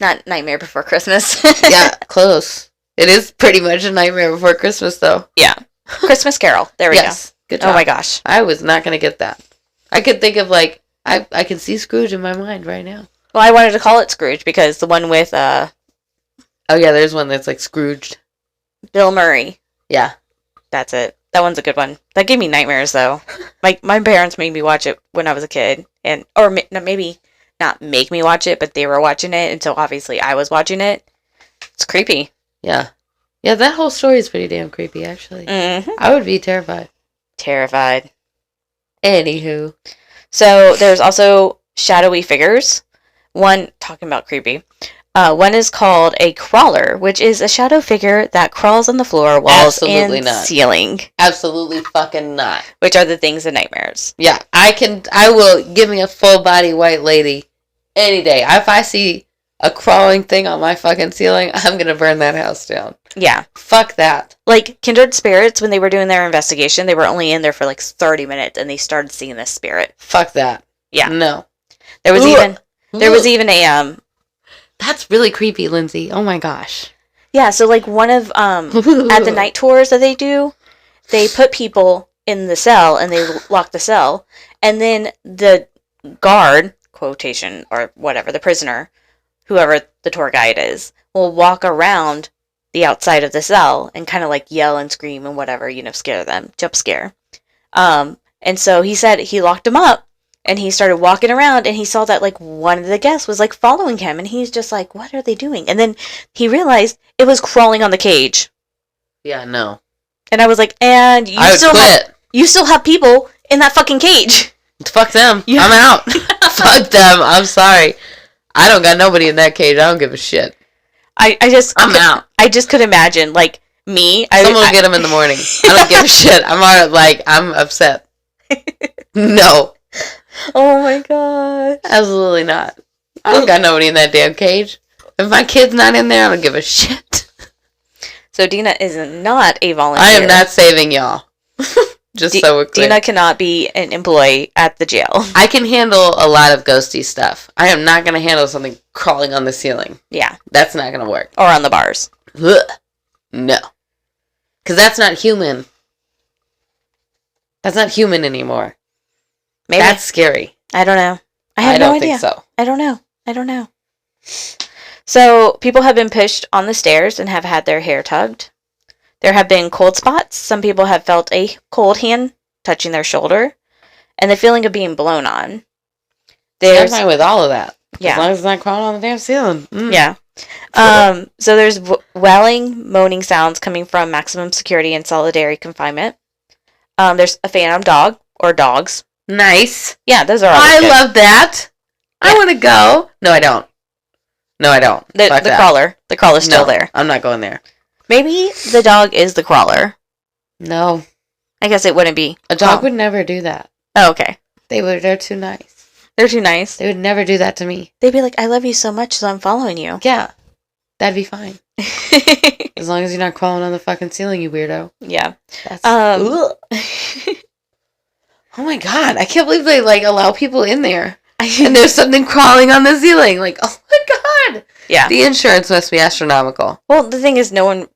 [SPEAKER 1] Not Nightmare Before Christmas.
[SPEAKER 2] Yeah, close. It is pretty much a Nightmare Before Christmas, though.
[SPEAKER 1] Yeah. Christmas Carol. There we go.
[SPEAKER 2] Good job.
[SPEAKER 1] Oh my gosh.
[SPEAKER 2] I was not going to get that. I could think of like, I can see Scrooge in my mind right now.
[SPEAKER 1] Well, I wanted to call it Scrooge because the one with
[SPEAKER 2] Oh yeah, there's one that's like Scrooged.
[SPEAKER 1] Bill Murray.
[SPEAKER 2] Yeah.
[SPEAKER 1] That's it. That one's a good one. That gave me nightmares though. My parents made me watch it when I was a kid, or maybe not make me watch it, but they were watching it, and so obviously I was watching it. It's creepy.
[SPEAKER 2] Yeah. Yeah, that whole story is pretty damn creepy, actually.
[SPEAKER 1] Mm-hmm.
[SPEAKER 2] I would be terrified.
[SPEAKER 1] Terrified.
[SPEAKER 2] Anywho.
[SPEAKER 1] So there's also shadowy figures. One, talking about creepy. One is called a crawler, which is a shadow figure that crawls on the floor, walls,
[SPEAKER 2] Absolutely
[SPEAKER 1] and
[SPEAKER 2] not.
[SPEAKER 1] ceiling.
[SPEAKER 2] Absolutely fucking not.
[SPEAKER 1] Which are the things of nightmares.
[SPEAKER 2] Yeah, I will give me a full body white lady any day. If I see a crawling thing on my fucking ceiling, I'm gonna burn that house down.
[SPEAKER 1] Yeah.
[SPEAKER 2] Fuck that.
[SPEAKER 1] Like, kindred spirits, when they were doing their investigation, they were only in there for like 30 minutes, and they started seeing this spirit.
[SPEAKER 2] Fuck that.
[SPEAKER 1] Yeah.
[SPEAKER 2] No.
[SPEAKER 1] There was even a,
[SPEAKER 2] That's really creepy, Lindsey. Oh my gosh.
[SPEAKER 1] yeah, so like one of, at the night tours that they do, they put people in the cell, and they lock the cell, and then the guard, quotation, or whatever, the prisoner, whoever the tour guide is, will walk around the outside of the cell and kind of like yell and scream and whatever, scare them, jump scare. And so he said he locked him up, and he started walking around, and he saw that like one of the guests was like following him, and he's just like, what are they doing? And then he realized it was crawling on the cage.
[SPEAKER 2] Yeah, no.
[SPEAKER 1] And I was like, and you still have people in that fucking cage.
[SPEAKER 2] Fuck them.
[SPEAKER 1] Yeah.
[SPEAKER 2] I'm out. Fuck them. I'm sorry. I don't got nobody in that cage. I don't give a shit. I'm out.
[SPEAKER 1] I just could imagine, like, me.
[SPEAKER 2] Someone will get them in the morning. I don't give a shit. I'm upset. No.
[SPEAKER 1] Oh my god.
[SPEAKER 2] Absolutely not. I don't got nobody in that damn cage. If my kid's not in there, I don't give a shit.
[SPEAKER 1] So Denah is not a volunteer.
[SPEAKER 2] I am not saving y'all. Just so we're clear.
[SPEAKER 1] Denah cannot be an employee at the jail.
[SPEAKER 2] I can handle a lot of ghosty stuff. I am not going to handle something crawling on the ceiling.
[SPEAKER 1] Yeah.
[SPEAKER 2] That's not going to work.
[SPEAKER 1] Or on the bars.
[SPEAKER 2] Ugh. No. Because that's not human. That's not human anymore.
[SPEAKER 1] Maybe.
[SPEAKER 2] That's scary.
[SPEAKER 1] I don't know. I have no idea.
[SPEAKER 2] Think so.
[SPEAKER 1] I don't know. So, people have been pushed on the stairs and have had their hair tugged. There have been cold spots. Some people have felt a cold hand touching their shoulder. And the feeling of being blown on.
[SPEAKER 2] I'm fine with all of that.
[SPEAKER 1] Yeah.
[SPEAKER 2] As long as it's not crawling on the damn ceiling. Mm.
[SPEAKER 1] Yeah. So there's wailing, moaning sounds coming from maximum security and solitary confinement. There's a phantom dog, or dogs.
[SPEAKER 2] Nice.
[SPEAKER 1] Yeah, those are all
[SPEAKER 2] I
[SPEAKER 1] good.
[SPEAKER 2] love that. Yeah. I want to go. No, I don't.
[SPEAKER 1] The crawler. The crawler's still there.
[SPEAKER 2] I'm not going there.
[SPEAKER 1] Maybe the dog is the crawler.
[SPEAKER 2] No.
[SPEAKER 1] I guess it wouldn't be.
[SPEAKER 2] A dog would never do that.
[SPEAKER 1] Oh, okay.
[SPEAKER 2] They're too nice.
[SPEAKER 1] They're too nice.
[SPEAKER 2] They would never do that to me.
[SPEAKER 1] They'd be like, I love you so much, so I'm following you.
[SPEAKER 2] Yeah. That'd be fine. As long as you're not crawling on the fucking ceiling, you weirdo.
[SPEAKER 1] Yeah.
[SPEAKER 2] That's oh my god. I can't believe they allow people in there. And there's something crawling on the ceiling. Oh my god.
[SPEAKER 1] Yeah.
[SPEAKER 2] The insurance must be astronomical.
[SPEAKER 1] Well, the thing is, I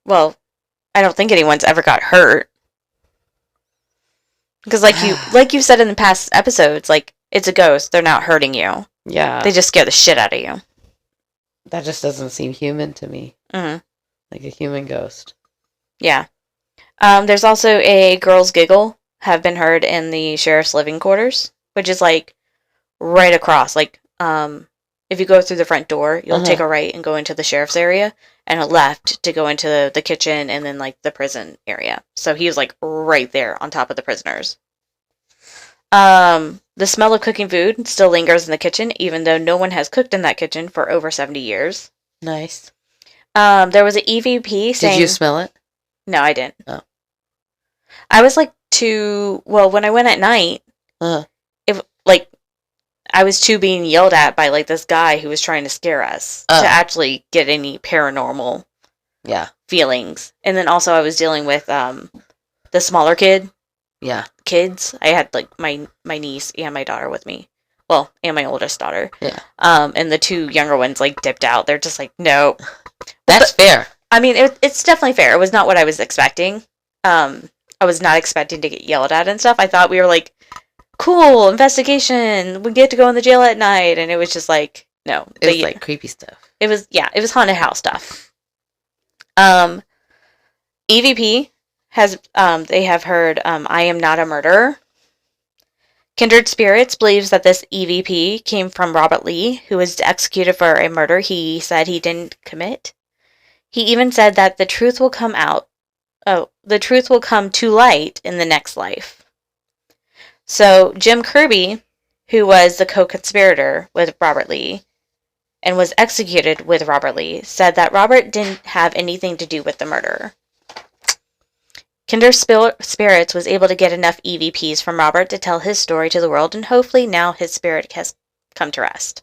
[SPEAKER 1] don't think anyone's ever got hurt. Because like you said in the past episodes, like, it's a ghost. They're not hurting you.
[SPEAKER 2] Yeah.
[SPEAKER 1] They just scare the shit out of you.
[SPEAKER 2] That just doesn't seem human to me.
[SPEAKER 1] Mm-hmm.
[SPEAKER 2] Like a human ghost.
[SPEAKER 1] Yeah. There's also a girl's giggle have been heard in the sheriff's living quarters, which is, like, right across. Like, if you go through the front door, you'll take a right and go into the sheriff's area, and a left to go into the kitchen and then, like, the prison area. So he was, like, right there on top of the prisoners. The smell of cooking food still lingers in the kitchen, even though no one has cooked in that kitchen for over 70 years.
[SPEAKER 2] Nice.
[SPEAKER 1] There was an EVP saying...
[SPEAKER 2] Did you smell it?
[SPEAKER 1] No, I didn't.
[SPEAKER 2] Oh.
[SPEAKER 1] I was, like, when I went at night, I was too being yelled at by, like, this guy who was trying to scare us to actually get any paranormal feelings. And then also I was dealing with the smaller kids. I had, like, my niece and my daughter with me. Well, and my oldest daughter. Yeah. And the two younger ones, like, dipped out. They're just like, no.
[SPEAKER 2] That's fair.
[SPEAKER 1] I mean, it's definitely fair. It was not what I was expecting. I was not expecting to get yelled at and stuff. I thought we were, like, cool, investigation, we get to go in the jail at night, and it was just like, no.
[SPEAKER 2] It was like creepy stuff.
[SPEAKER 1] It was haunted house stuff. EVP they have heard, I am not a murderer. Kindred Spirits believes that this EVP came from Robert Lee, who was executed for a murder he said he didn't commit. He even said that the truth will come to light in the next life. So, Jim Kirby, who was the co-conspirator with Robert Lee and was executed with Robert Lee, said that Robert didn't have anything to do with the murder. Kindred Spirits was able to get enough EVPs from Robert to tell his story to the world, and hopefully now his spirit has come to rest.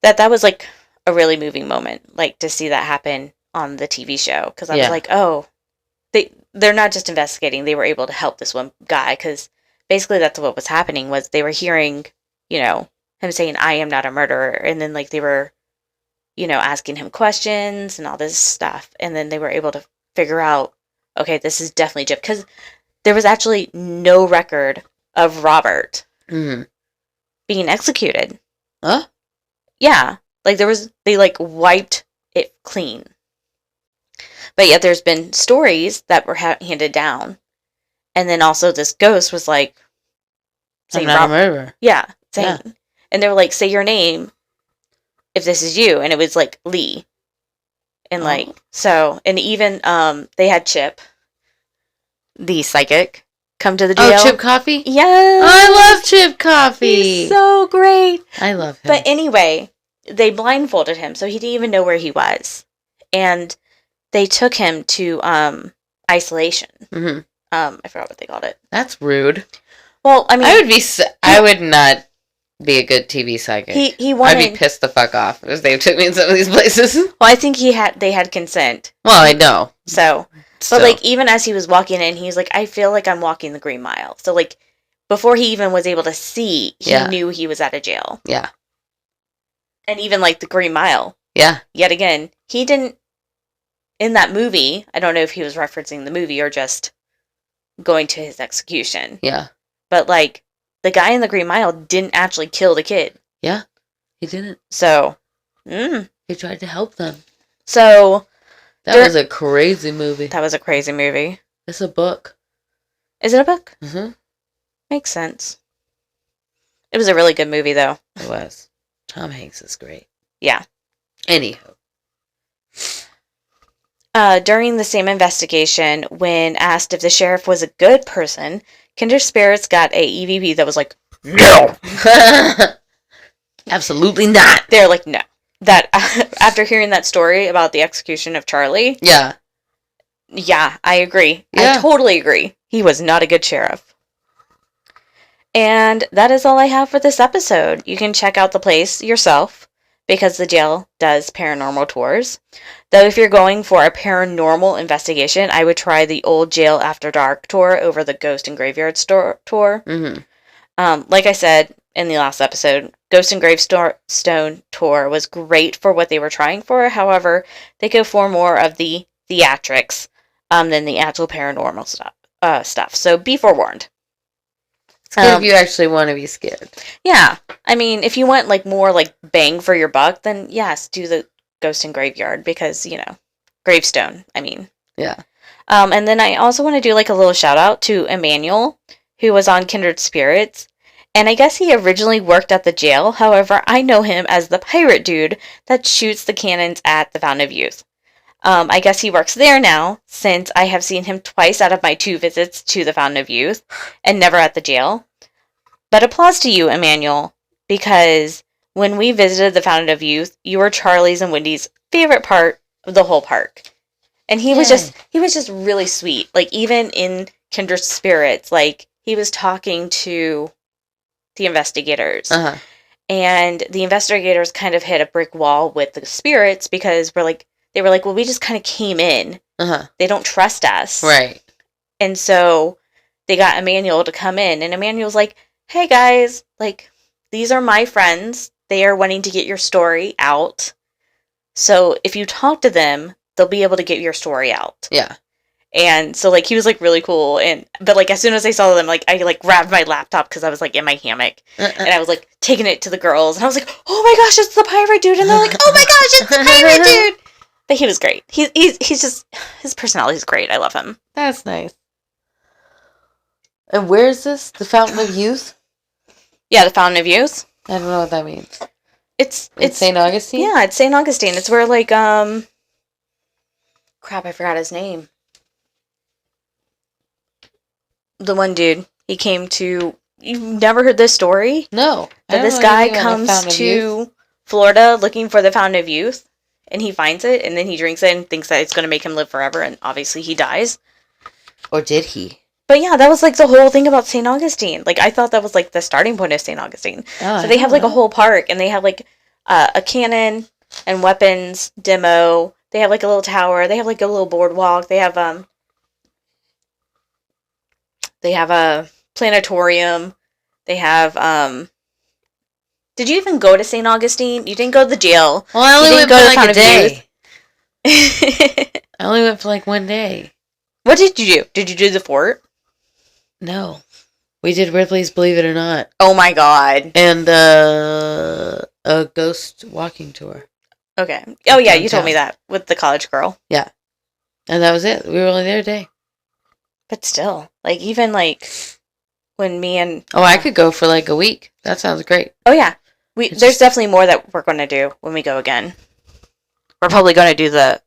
[SPEAKER 1] That was, like, a really moving moment, like, to see that happen on the TV show, because I was like, oh, they're not just investigating, they were able to help this one guy, because basically that's what was happening, was they were hearing, him saying, I am not a murderer, and then, like, they were, asking him questions and all this stuff, and then they were able to figure out, okay, this is definitely Jim, because there was actually no record of Robert being executed.
[SPEAKER 2] Huh?
[SPEAKER 1] Yeah, like, they, like, wiped it clean. But yet there's been stories that were handed down. And then also this ghost was like...
[SPEAKER 2] I'm not a murderer.
[SPEAKER 1] Yeah. And they were like, say your name if this is you. And it was like Lee. And and even they had Chip, the psychic, come to the jail.
[SPEAKER 2] Oh, Chip Coffee?
[SPEAKER 1] Yes.
[SPEAKER 2] I love Chip Coffee.
[SPEAKER 1] He's so great.
[SPEAKER 2] I love him.
[SPEAKER 1] But anyway, they blindfolded him, so he didn't even know where he was. And... they took him to isolation. Mm-hmm. I forgot what they called it.
[SPEAKER 2] That's rude.
[SPEAKER 1] Well, I mean,
[SPEAKER 2] I would not be a good TV psychic. I'd be pissed the fuck off if they took me in some of these places.
[SPEAKER 1] Well, I think they had consent.
[SPEAKER 2] Well, I know.
[SPEAKER 1] So, but like, even as he was walking in, he was like, I feel like I'm walking the Green Mile. So, like, before he even was able to see, he knew he was at a jail.
[SPEAKER 2] Yeah.
[SPEAKER 1] And even like the Green Mile.
[SPEAKER 2] Yeah.
[SPEAKER 1] Yet again, he didn't. In that movie, I don't know if he was referencing the movie or just going to his execution.
[SPEAKER 2] Yeah.
[SPEAKER 1] But, like, the guy in the Green Mile didn't actually kill the kid.
[SPEAKER 2] Yeah. He didn't.
[SPEAKER 1] So,
[SPEAKER 2] he tried to help them.
[SPEAKER 1] So.
[SPEAKER 2] That was a crazy movie.
[SPEAKER 1] That was a crazy movie.
[SPEAKER 2] It's a book.
[SPEAKER 1] Is it a book?
[SPEAKER 2] Mm-hmm.
[SPEAKER 1] Makes sense. It was a really good movie, though.
[SPEAKER 2] It was. Tom Hanks is great.
[SPEAKER 1] Yeah.
[SPEAKER 2] Anywho.
[SPEAKER 1] During the same investigation, when asked if the sheriff was a good person, Kindred Spirits got a EVP that was like, no!
[SPEAKER 2] Absolutely not!
[SPEAKER 1] They're like, no. That, after hearing that story about the execution of Charlie...
[SPEAKER 2] Yeah.
[SPEAKER 1] Yeah, I agree.
[SPEAKER 2] Yeah.
[SPEAKER 1] I totally agree. He was not a good sheriff. And that is all I have for this episode. You can check out the place yourself, because the jail does paranormal tours. Though if you're going for a paranormal investigation, I would try the Old Jail After Dark tour over the Ghost and Graveyard tour. Mm-hmm. Like I said in the last episode, Ghost and Gravestone tour was great for what they were trying for. However, they go for more of the theatrics than the actual paranormal stuff. So be forewarned.
[SPEAKER 2] It's good if you actually want to be scared.
[SPEAKER 1] Yeah. I mean, if you want like more like bang for your buck, then yes, do the Ghost and Graveyard because, Gravestone, I mean.
[SPEAKER 2] Yeah.
[SPEAKER 1] And then I also want to do like a little shout out to Emmanuel, who was on Kindred Spirits. And I guess he originally worked at the jail. However, I know him as the pirate dude that shoots the cannons at the Fountain of Youth. I guess he works there now, since I have seen him twice out of my 2 visits to the Fountain of Youth, and never at the jail. But applause to you, Emmanuel, because when we visited the Fountain of Youth, you were Charlie's and Wendy's favorite part of the whole park. And he was just really sweet. Like, even in Kindred Spirits, like, he was talking to the investigators.
[SPEAKER 2] Uh-huh.
[SPEAKER 1] And the investigators kind of hit a brick wall with the spirits because they were like, well, we just kind of came in.
[SPEAKER 2] Uh-huh.
[SPEAKER 1] They don't trust us.
[SPEAKER 2] Right.
[SPEAKER 1] And so they got Emmanuel to come in. And Emmanuel's like, hey, guys, like, these are my friends. They are wanting to get your story out. So if you talk to them, they'll be able to get your story out.
[SPEAKER 2] Yeah.
[SPEAKER 1] And so, like, he was, like, really cool. But, like, as soon as I saw them, like, I, like, grabbed my laptop because I was, like, in my hammock. And I was, like, taking it to the girls. And I was like, oh, my gosh, it's the pirate dude. And they're like, oh, my gosh, it's the pirate dude. But he was great. He's just, his personality is great. I love him.
[SPEAKER 2] That's nice. And where is this? The Fountain of Youth?
[SPEAKER 1] Yeah, the Fountain of Youth.
[SPEAKER 2] I don't know what that means.
[SPEAKER 1] It's
[SPEAKER 2] St. Augustine?
[SPEAKER 1] Yeah, it's St. Augustine. It's where, like, crap, I forgot his name. The one dude, he came to, you've never heard this story?
[SPEAKER 2] No.
[SPEAKER 1] That this guy comes to Florida looking for the Fountain of Youth, and he finds it, and then he drinks it and thinks that it's going to make him live forever, and obviously he dies.
[SPEAKER 2] Or did he?
[SPEAKER 1] But yeah, that was like the whole thing about St. Augustine. Like, I thought that was like the starting point of St. Augustine.
[SPEAKER 2] Oh,
[SPEAKER 1] so they have like a whole park, and they have like a cannon and weapons demo. They have like a little tower. They have like a little boardwalk. They have a planetarium. They have did you even go to St. Augustine? You didn't go to the jail.
[SPEAKER 2] Well, I only went for like a day. I only went for like one day.
[SPEAKER 1] What did you do? Did you do the fort?
[SPEAKER 2] No. We did Ripley's Believe It or Not.
[SPEAKER 1] Oh my god.
[SPEAKER 2] And a ghost walking tour.
[SPEAKER 1] Okay. Oh yeah, you told me that with the college girl.
[SPEAKER 2] Yeah. And that was it. We were only there a day.
[SPEAKER 1] But still, like, even like when me and
[SPEAKER 2] I could go for like a week. That sounds great.
[SPEAKER 1] Oh yeah. There's definitely more that we're going to do when we go again. We're probably going to do the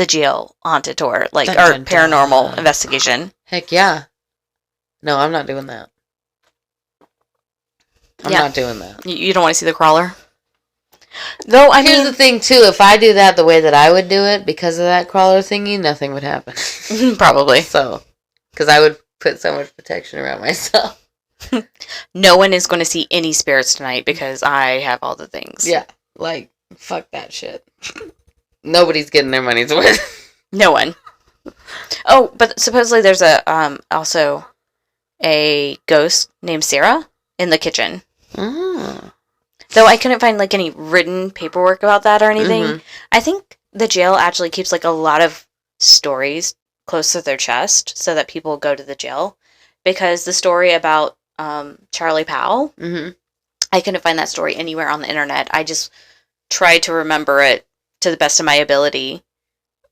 [SPEAKER 1] jail haunted tour, like our paranormal investigation.
[SPEAKER 2] Heck yeah. No, I'm not doing that. I'm not doing that.
[SPEAKER 1] You don't want to see the crawler? Though,
[SPEAKER 2] Here's the thing, too. If I do that the way that I would do it, because of that crawler thingy, nothing would happen.
[SPEAKER 1] Probably.
[SPEAKER 2] So, because I would put so much protection around myself.
[SPEAKER 1] No one is going to see any spirits tonight because I have all the things.
[SPEAKER 2] Yeah. Like, fuck that shit. Nobody's getting their money's worth.
[SPEAKER 1] No one. Oh, but supposedly there's also a ghost named Sarah in the kitchen.
[SPEAKER 2] Oh.
[SPEAKER 1] Though I couldn't find like any written paperwork about that or anything. Mm-hmm. I think the jail actually keeps like a lot of stories close to their chest so that people go to the jail. Because the story about Charlie Powell, I couldn't find that story anywhere on the internet. I just tried to remember it to the best of my ability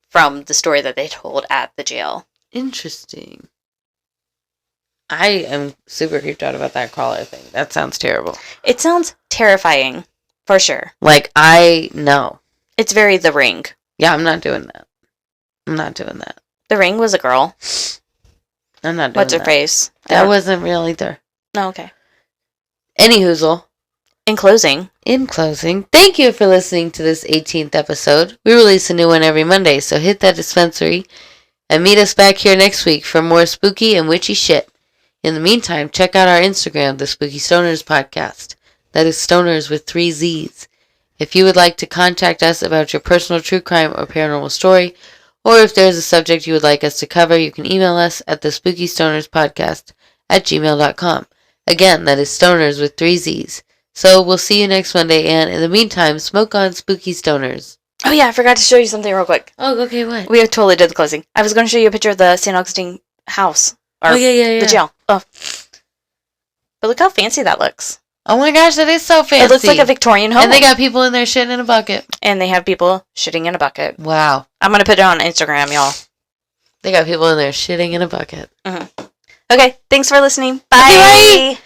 [SPEAKER 1] from the story that they told at the jail.
[SPEAKER 2] Interesting. I am super creeped out about that crawler thing. That sounds terrible.
[SPEAKER 1] It sounds terrifying, for sure.
[SPEAKER 2] Like, I know.
[SPEAKER 1] It's very The Ring.
[SPEAKER 2] Yeah, I'm not doing that. I'm not doing that.
[SPEAKER 1] The Ring was a girl.
[SPEAKER 2] I'm not doing that.
[SPEAKER 1] What's her face?
[SPEAKER 2] That wasn't real either.
[SPEAKER 1] No, okay.
[SPEAKER 2] Any hoozle.
[SPEAKER 1] In closing,
[SPEAKER 2] thank you for listening to this 18th episode. We release a new one every Monday, so hit that dispensary and meet us back here next week for more spooky and witchy shit. In the meantime, check out our Instagram, the Spooky Stonerzzz Podcast. That is Stonerzzz with 3 Z's. If you would like to contact us about your personal true crime or paranormal story, or if there is a subject you would like us to cover, you can email us at the Spooky Stonerzzz Podcast at gmail.com. Again, that is Stonerzzz with 3 Z's. So we'll see you next Monday, and in the meantime, smoke on, Spooky Stonerzzz.
[SPEAKER 1] Oh, yeah, I forgot to show you something real quick.
[SPEAKER 2] Oh, okay, what?
[SPEAKER 1] We totally did the closing. I was going to show you a picture of the St. Augustine house. Or
[SPEAKER 2] yeah.
[SPEAKER 1] the jail. Oh. But look how fancy that looks.
[SPEAKER 2] Oh my gosh, that is so fancy.
[SPEAKER 1] It looks like a Victorian home.
[SPEAKER 2] And they got people in there shitting in a bucket.
[SPEAKER 1] And they have people shitting in a bucket.
[SPEAKER 2] Wow.
[SPEAKER 1] I'm going to put it on Instagram, y'all.
[SPEAKER 2] They got people in there shitting in a bucket.
[SPEAKER 1] Mm-hmm. Okay, thanks for listening. Bye.
[SPEAKER 2] Okay, bye.